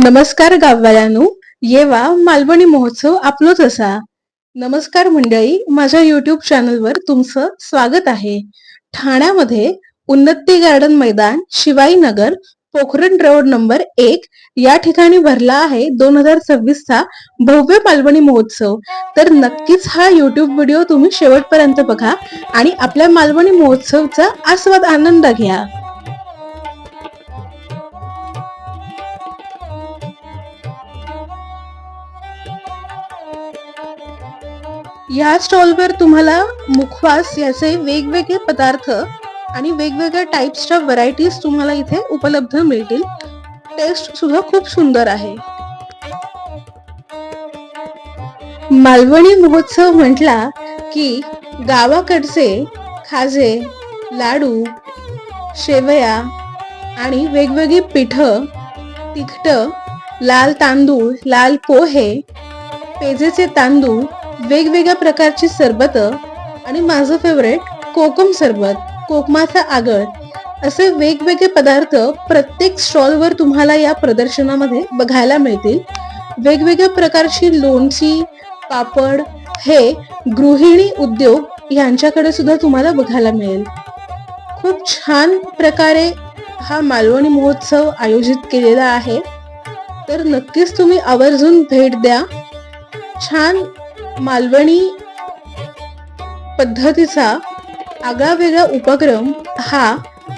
नमस्कार गाववाल्यांनो, येवा मालवणी महोत्सव आपलो तसा. नमस्कार मंडळी, माझ्या युट्यूब चॅनलवर तुमचं स्वागत आहे. ठाण्यामध्ये उन्नती गार्डन मैदान, शिवाईनगर, पोखरण रोड नंबर 1 या ठिकाणी भरला आहे 2026 चा भव्य मालवणी महोत्सव. तर नक्कीच हा युट्यूब व्हिडिओ तुम्ही शेवटपर्यंत बघा आणि आपल्या मालवणी महोत्सवचा आस्वाद आनंद घ्या. या स्टॉलवर तुम्हाला मुखवास याचे वेगवेगळे पदार्थ आणि वेगवेगळ्या टाइप्सच्या व्हरायटीज तुम्हाला इथे उपलब्ध मिळतील. टेस्ट सुद्धा खूप सुंदर आहे. मालवणी महोत्सव म्हटला की गावाकडचे खाजे, लाडू, शेवया आणि वेगवेगळी पिठं, तिखट, लाल तांदूळ, लाल पोहे, पेजेचे तांदूळ, वेगवेगळ्या प्रकारची सरबत आणि माझं फेवरेट कोकम सरबत, कोकमाचा आगळ असे वेगवेगळे पदार्थ प्रत्येक स्टॉलवर तुम्हाला या प्रदर्शनामध्ये बघायला मिळतील. वेगवेगळ्या प्रकारची लोणची, पापड हे गृहिणी उद्योग यांच्याकडे सुद्धा तुम्हाला बघायला मिळेल. खूप छान प्रकारे हा मालवणी महोत्सव आयोजित केलेला आहे. तर नक्कीच तुम्ही आवर्जून भेट द्या. छान मालवणी पद्धतीचा आगळा वेगळा उपक्रम हा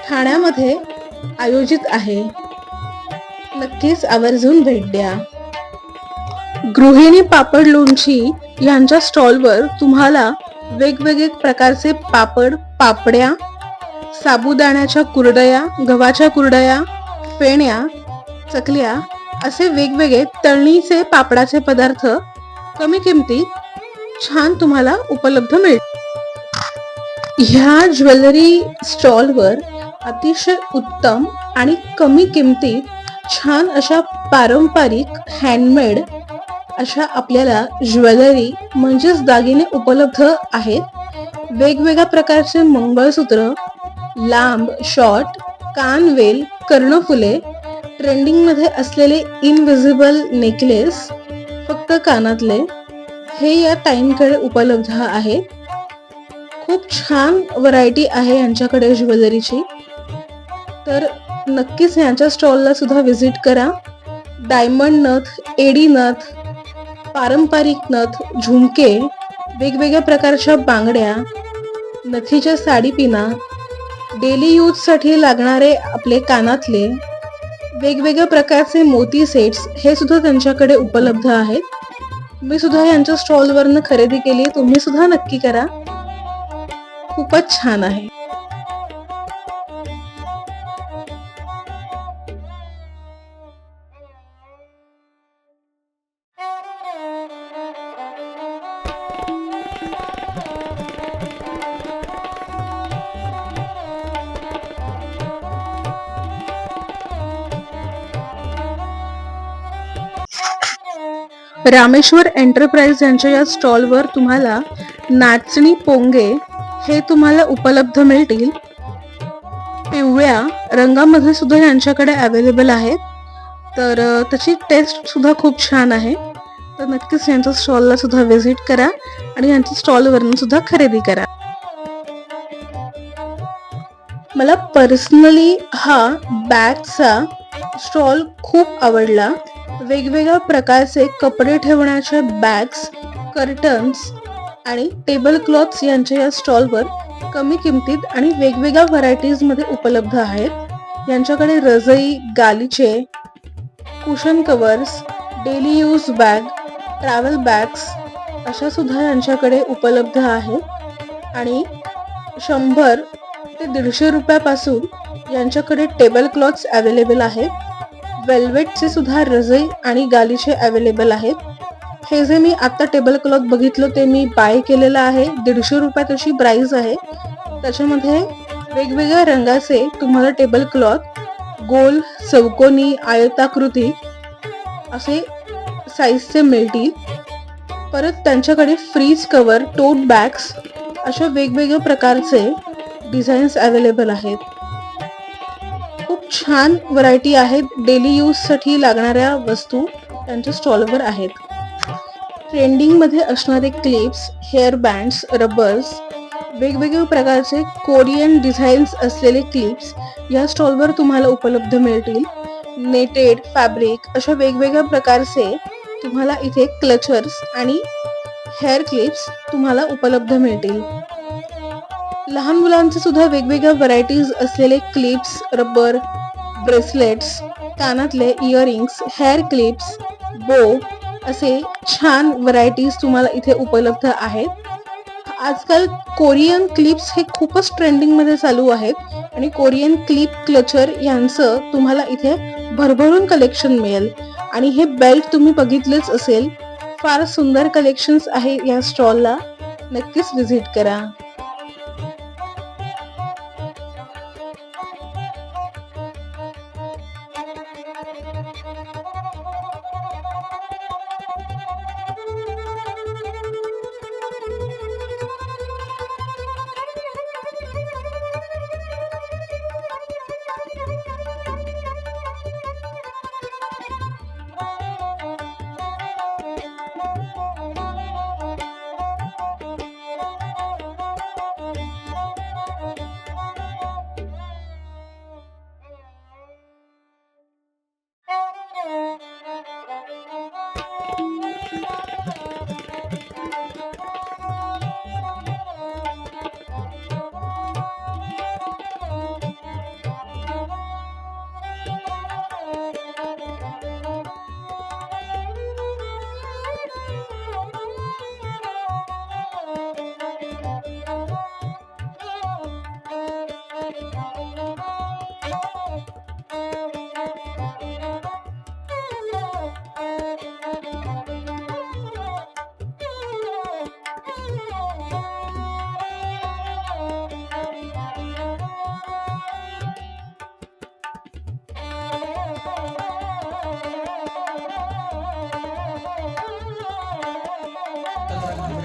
ठाण्यामध्ये आयोजित आहे. नक्कीच आवर्जून भेट द्या. गृहिणी पापड लोणची यांच्या स्टॉलवर तुम्हाला वेगवेगळे प्रकारचे पापड, पापड्या, साबुदाण्याच्या कुरडया, गव्हाच्या कुरडया, फेण्या, चकल्या असे वेगवेगळे तळणीचे पापडाचे पदार्थ कमी किमतीत छान तुम्हाला उपलब्ध मिळतील. ह्या ज्वेलरी स्टॉलवर अतिशय उत्तम आणि कमी किमतीत छान अशा पारंपरिक हँडमेड अशा आपल्याला ज्वेलरी म्हणजेच दागिने उपलब्ध आहेत. वेगवेगळ्या प्रकारचे मंगळसूत्र, लांब, शॉर्ट, कानवेल, कर्णफुले, ट्रेंडिंग मध्ये असलेले इनविजिबल नेकलेस, फक्त कानातले हे या टाइमकडे उपलब्ध आहे. खूप छान व्हरायटी आहे यांच्याकडे ज्वेलरीची. तर नक्कीच यांच्या स्टॉलला सुद्धा व्हिजिट करा. डायमंड नथ, एडी नथ, पारंपरिक नथ, झुमके, वेगवेगळ्या प्रकारच्या बांगड्या, नथीच्या साडीपिना, डेली यूज साठी लागणारे आपले कानातले, वेगवेगळ्या प्रकारचे मोती सेट्स हे सुद्धा त्यांच्याकडे उपलब्ध आहेत. मी सुद्धा यांच्या स्टॉलवरनं खरेदी केली. तुम्ही सुद्धा नक्की करा. खूपच छान आहे. रामेश्वर एंटरप्राइज यांच्या या स्टॉलवर तुम्हाला नाचणी पोंगे हे तुम्हाला उपलब्ध मिळतील. पिवळ्या रंगामध्ये सुद्धा यांच्याकडे अवेलेबल आहेत. तर त्याची टेस्ट सुद्धा खूप छान आहे. तर नक्कीच यांच्या स्टॉलला सुद्धा व्हिजिट करा आणि यांच्या स्टॉलवरून सुद्धा खरेदी करा. मला पर्सनली हा बॅगचा स्टॉल खूप आवडला. वेगवेगळ्या प्रकारचे कपडे ठेवण्याचे बॅग्स, कर्टन्स आणि टेबल क्लॉथ्स यांच्या या स्टॉलवर कमी किमतीत आणि वेगवेगळ्या व्हरायटीज मध्ये उपलब्ध आहेत. यांच्याकडे रजई, गालिचे, cushion covers, daily use bag, travel bags अशा सुद्धा यांच्याकडे उपलब्ध आहेत. आणि 100 ते 150 रुपयापासून यांच्याकडे टेबल क्लॉथ्स अवेलेबल आहेत. वेल्वेटचे सुद्धा रजई आणि गालिचे अवेलेबल आहेत. हे जे मी आता टेबल क्लॉथ बघितलं ते मी बाय केलेलं आहे. 150 रुपये त्याची प्राइस आहे. त्याच्यामध्ये वेगवेगळ्या रंगाचे तुम्हाला टेबल क्लॉथ गोल, चौकोनी, आयताकृती असे साईजचे मिळतील. परत त्यांच्याकडे फ्रीज कव्हर, टोट बॅग्स अशा वेगवेगळ्या प्रकारचे डिझाईन्स अवेलेबल आहेत. खूप छान व्हरायटी आहेत. डेली यूजसाठी लागणाऱ्या वस्तू त्यांच्या स्टॉलवर आहेत. ट्रेंडिंगमध्ये असणारे क्लिप्स, हेअर बँड्स, रबर्स, वेगवेगळ्या प्रकारचे कोरियन डिझाईन्स असलेले क्लिप्स या स्टॉलवर तुम्हाला उपलब्ध मिळतील. नेटेड, फॅब्रिक अशा वेगवेगळ्या प्रकारचे तुम्हाला इथे क्लचर्स आणि हेअर क्लिप्स तुम्हाला उपलब्ध मिळतील. लहान मुलांचे सुद्धा वेगवेगळ्या व्हरायटीज असलेले क्लिप्स, रबर, ब्रेसलेट्स, कानातले इयरिंग्स, हेअर क्लिप्स, बो असे छान व्हरायटीज तुम्हाला इथे उपलब्ध आहेत. आजकाल कोरियन क्लिप्स हे खूपच ट्रेंडिंगमध्ये चालू आहेत आणि कोरियन क्लिप क्लचर यांचं तुम्हाला इथे भरभरून कलेक्शन मिळेल. आणि हे बेल्ट तुम्ही बघितलेच असेल, फार सुंदर कलेक्शन्स आहे या स्टॉलला. नक्कीच व्हिजिट करा.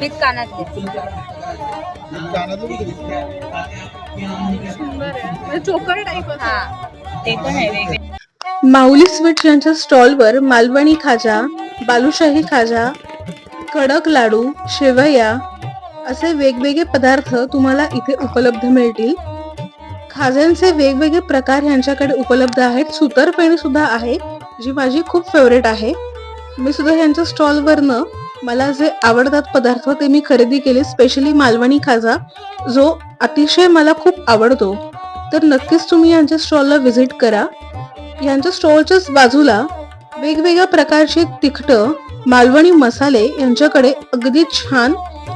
विथ कानातले चोकर टाईप हा ते पण आहे वेगळे. माऊली स्वीट्स यांच्या स्टॉलवर मालवणी खाजा, बालुशाही खाजा, कडक लाडू, शेवया असे वेगवेगळे पदार्थ तुम्हाला इथे उपलब्ध मिळतील. खाज्यांचे वेगवेगळे प्रकार यांच्याकडे उपलब्ध आहेत. सुतरफेणी सुद्धा आहे, जी माझी खूप फेवरेट आहे. मी सुद्धा यांच्या स्टॉलवरनं मला जे आवडतात पदार्थ ते मी खरेदी केले. स्पेशली मालवणी खाजा, जो अतिशय मला खूप आवडतो. तर नक्कीच तुम्ही यांच्या स्टॉलला व्हिजिट करा. यांच्या स्टॉलच्याच बाजूला वेगवेगळ्या प्रकारचे तिखट मालवणी मसाले यांच्याकडे अगदी छान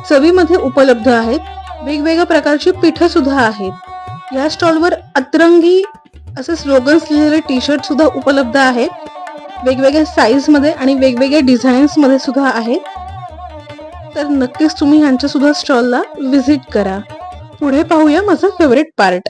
चवीमध्ये उपलब्ध आहेत. वेगवेगळ्या प्रकारची पिठं सुद्धा आहेत. या स्टॉलवर अतरंगी असे स्लोगन्स लिहिलेले टी शर्ट सुद्धा उपलब्ध आहेत. वेगवेगळ्या साईज मध्ये आणि वेगवेगळ्या डिझाईन्स मध्ये सुद्धा आहेत. तर नक्कीच तुम्ही यांच्या सुद्धा स्टॉलला व्हिजिट करा. पुढे पाहूया माझं फेवरेट पार्ट.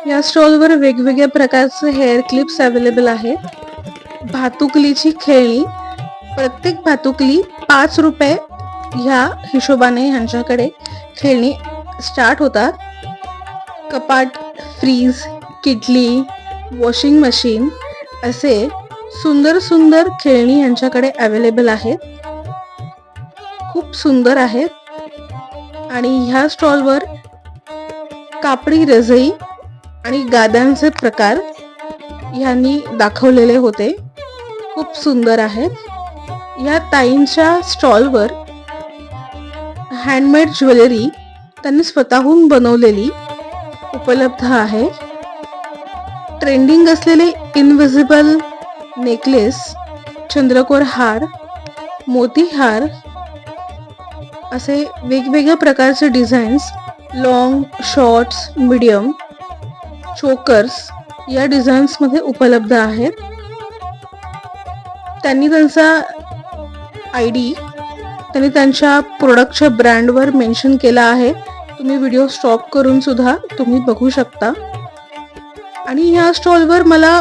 या स्टॉलवर वेगवेगळ्या प्रकारचे हेअर क्लिप्स अवेलेबल आहेत. भातुकलीची खेळणी, प्रत्येक भातुकली 5 रुपये ह्या हिशोबाने ह्यांच्याकडे खेळणी स्टार्ट होतात. कपाट, फ्रीज, किटली, वॉशिंग मशीन असे सुंदर सुंदर खेळणी यांच्याकडे अवेलेबल आहेत. खूप सुंदर आहेत. आणि ह्या स्टॉलवर कापडी रजई आणि गाद्यांचे प्रकार यांनी दाखवलेले होते. खूप सुंदर आहेत. या ताईंच्या स्टॉलवर हँडमेड ज्वेलरी त्यांनी स्वतःहून बनवलेली उपलब्ध आहे. ट्रेंडिंग असलेले इनविजिबल नेकलेस, चंद्रकोर हार, मोती हार असे वेगवेगळ्या प्रकारचे designs, long, shorts, medium, chokers या डिझाईन्स मध्ये उपलब्ध आहेत. त्यांनी त्यांचा आयडी त्यांनी त्यांच्या प्रोडक्टच्या ब्रँडवर मेन्शन केला आहे. तुम्ही व्हिडिओ स्टॉप करून सुद्धा तुम्ही बघू शकता. आणि ह्या स्टॉलवर मला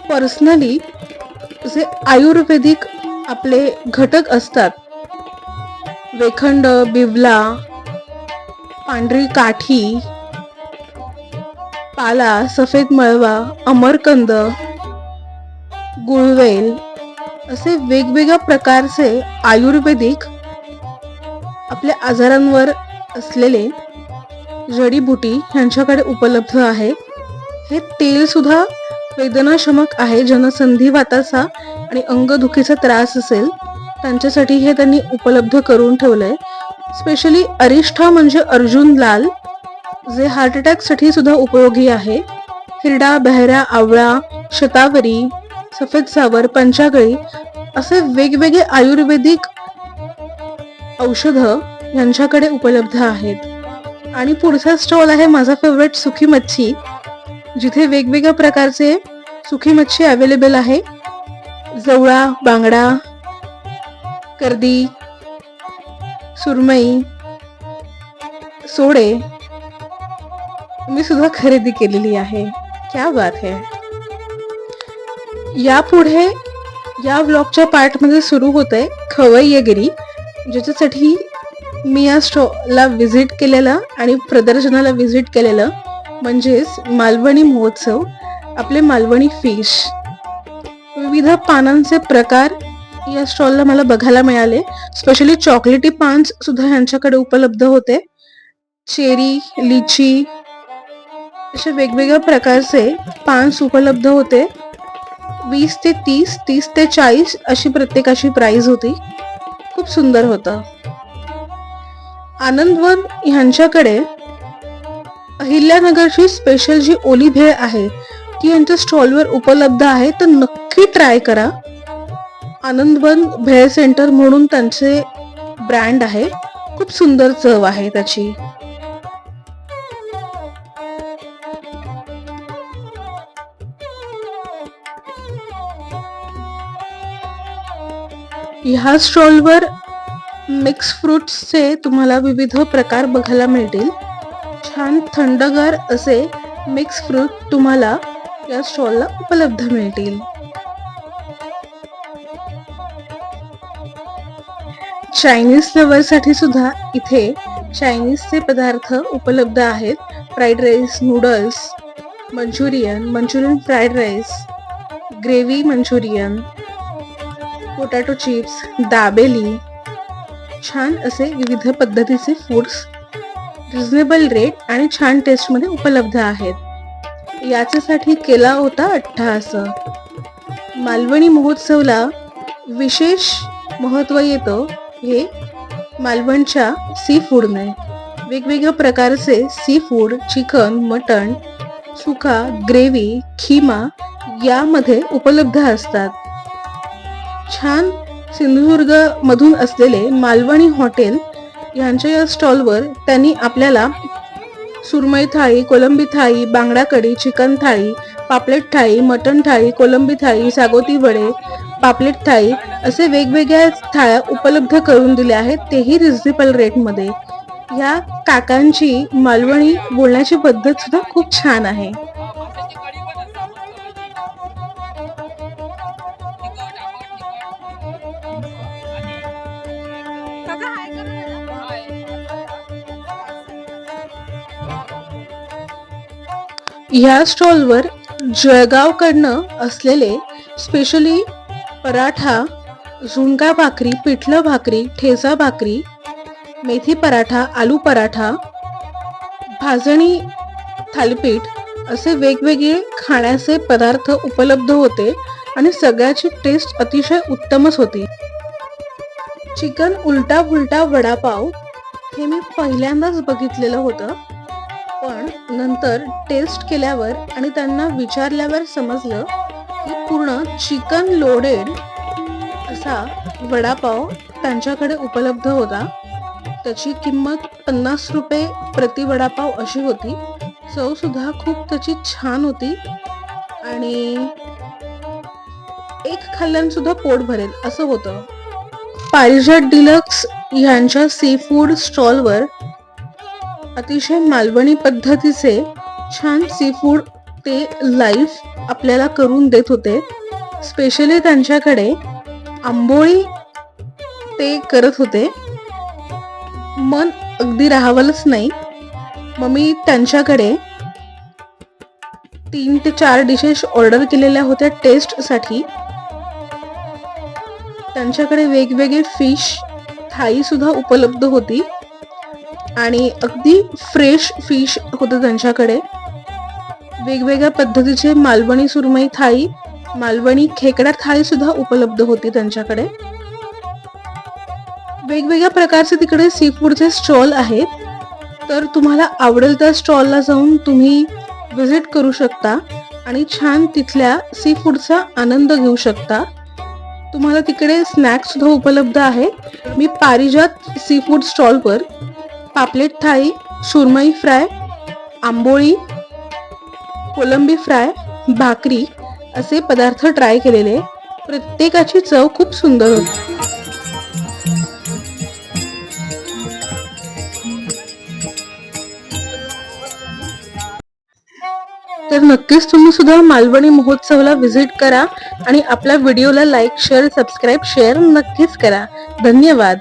पर्सनली जे आयुर्वेदिक आपले घटक असतात, वेखंड, बिवला, पांढरी काठी, पाला, सफेद मळवा, अमरकंद, गुळवेल असे वेगवेगळ्या प्रकारचे आयुर्वेदिक आपल्या आजारांवर असलेले जडीबुटी ह्यांच्याकडे उपलब्ध आहे. हे तेल सुद्धा वेदनाशमक आहे. ज्यांना संधिवाताचा आणि अंगदुखीचा त्रास असेल त्यांच्यासाठी हे त्यांनी उपलब्ध करून ठेवलंय. स्पेशली अरिष्ठा म्हणजे अर्जुन लाल, जे हार्ट अटॅक साठी सुद्धा उपयोगी आहे. हिरडा, बहरा, आवळा, शतावरी, सफेद सावर, पंचागळी असे वेगवेगळे आयुर्वेदिक औषधं यांच्याकडे उपलब्ध आहेत. आणि पुढचा स्टॉल आहे माझा फेवरेट सुकी मच्छी, जिथे वेगवेगळ्या प्रकारचे सुकी मच्छी अवेलेबल आहे. जवळा, बांगडा, कर्दी, सुरमई, सोडे मी सुद्धा खरेदी केलेली आहे. क्या बात है. यापुढे या व्लॉगच्या पार्टमध्ये सुरू होतंय खवय्यगिरी, ज्याच्यासाठी मी या स्टॉलला व्हिजिट केलेलं आणि प्रदर्शनाला व्हिजिट केलेलं म्हणजेच मालवणी महोत्सव. आपले मालवणी फिश, विविध पानांचे प्रकार या स्टॉलला मला बघायला मिळाले. स्पेशली चॉकलेटी पान्स सुद्धा यांच्याकडे उपलब्ध होते. चेरी, लिची असे वेगवेगळ्या प्रकारचे पान्स उपलब्ध होते. 20 ते 30, 30 ते 40 अशी प्रत्येकाची प्राइस होती. खूप सुंदर होतं. आनंदवन ह्यांच्याकडे अहिल्यानगरची स्पेशल जी ओली भेळ आहे ती यांच्या स्टॉलवर उपलब्ध आहे. तर नक्की ट्राय करा. आनंदवन भेळ सेंटर म्हणून त्यांचे ब्रँड आहे. खूप सुंदर चव आहे त्याची. ह्या स्टॉलवर मिक्स फ्रुट्सचे तुम्हाला विविध प्रकार बघायला मिळतील. छान थंडगार असे मिक्स फ्रूट तुम्हाला या स्टॉलला उपलब्ध मिळतील. चायनीज लव्हरसाठी सुद्धा इथे चायनीजचे पदार्थ उपलब्ध आहेत. Fried rice, noodles, Manchurian fried rice, gravy Manchurian, potato chips, dabeli, छान असे विविध पद्धतीचे फूड्स रिझनेबल रेट आणि छान टेस्ट मध्ये उपलब्ध आहेत. याच्यासाठी केला होता अट्टहास. मालवणी महोत्सवला विशेष महत्व येतं हे मालवणच्या सी फूडने. वेगवेगळ्या प्रकारचे सी फूड, चिकन, मटण, सुका, ग्रेव्ही, खिमा यामध्ये उपलब्ध असतात. छान सिंधुदुर्ग मधून असलेले मालवणी हॉटेल यांच्या या स्टॉलवर त्यांनी आपल्याला सुरमई थाळी, कोलंबी थाळी, बांगडा कढी, चिकन थाळी, पापलेट थाळी, मटण थाळी, कोलंबी थाळी, सागोती वडे, पापलेट थाळी असे वेगवेगळ्या थाळ्या उपलब्ध करून दिल्या आहेत, तेही रिझनेबल रेटमध्ये. या काकांची मालवणी बोलण्याची पद्धत सुद्धा खूप छान आहे. ह्या स्टॉलवर जळगावकडनं असलेले स्पेशली पराठा, झुणका भाकरी, पिठलं भाकरी, ठेचा भाकरी, मेथी पराठा, आलू पराठा, भाजणी थालीपीठ असे वेगवेगळे खाण्याचे पदार्थ उपलब्ध होते आणि सगळ्याची टेस्ट अतिशय उत्तमच होती. चिकन उलटा पुलटा वडापाव हे मी पहिल्यांदाच बघितलेलं होतं, पण नंतर टेस्ट केल्यावर आणि त्यांना विचारल्यावर समजलं की पूर्ण चिकन लोडेड असा वडापाव त्यांच्याकडे उपलब्ध होता. त्याची किंमत 50 रुपये प्रति वडापाव अशी होती. चव सुद्धा खूप त्याची छान होती आणि एक खाल्ल्यानं सुद्धा पोट भरेल असं होतं. पारिजात डिलक्स ह्यांच्या सी फूड स्टॉलवर अतिशय मालवणी पद्धतीचे छान सी फूड ते लाईव्ह आपल्याला करून देत होते. स्पेशली त्यांच्याकडे आंबोळी ते करत होते. मन अगदी राहावलंच नाही. मग मी त्यांच्याकडे 3 ते 4 डिशेस ऑर्डर केलेल्या होत्या टेस्टसाठी. त्यांच्याकडे वेगवेगळे फिश थाई सुद्धा उपलब्ध होती आणि अगदी फ्रेश फिश होतं त्यांच्याकडे. वेगवेगळ्या पद्धतीचे मालवणी सुरमई थाई, मालवणी खेकडा थाई सुद्धा उपलब्ध होती त्यांच्याकडे. वेगवेगळ्या प्रकारचे तिकडे सी फूडचे स्टॉल आहेत, तर तुम्हाला आवडेल त्या स्टॉलला जाऊन तुम्ही विजिट करू शकता आणि छान तिथल्या सी फूडचा आनंद घेऊ शकता. तुम्हाला तिकडे स्नॅक्स सुद्धा उपलब्ध आहे. मी पारिजात सी फूड स्टॉलवर पापलेट थाळी, सुरमई फ्राय, आंबोळी, कोलंबी फ्राय, भाकरी असे पदार्थ ट्राय केलेले. प्रत्येकाची चव खूप सुंदर होती. तर नक्कीच तुम्ही सुद्धा मालवणी महोत्सवाला विजिट करा आणि आपल्या व्हिडिओला लाईक, शेअर, सबस्क्राईब, शेअर नक्कीच करा. धन्यवाद.